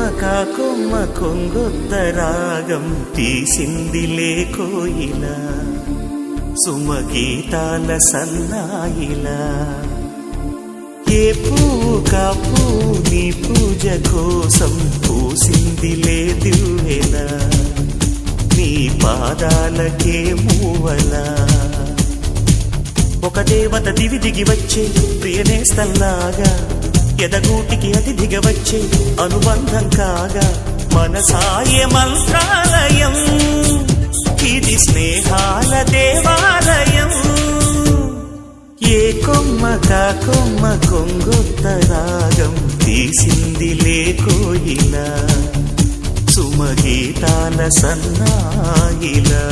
కొమ్మ కొంగొత్త రాగం తీసిందిలే కోయిలా సుమగీతాల సన్నాయిలా ఏ పువ్వు కాపు నీ పూజ కోసం పూసిందిలే దివ్వెలా నీ పాదాలకే మూవలా ఒక దేవత దివి దిగి వచ్చే ప్రియనేస్తల్లాగా ఎదగూటికి అతిథిగా వచ్చే అనుబంధం కాగా మనసాయ మంత్రాలయం ఇది స్నేహాల దేవాలయం ఏ కొమ్మ కొంగొత్త రాగం తీసిందిలే కోయిలా సుమగీతాల సన్నాయిలా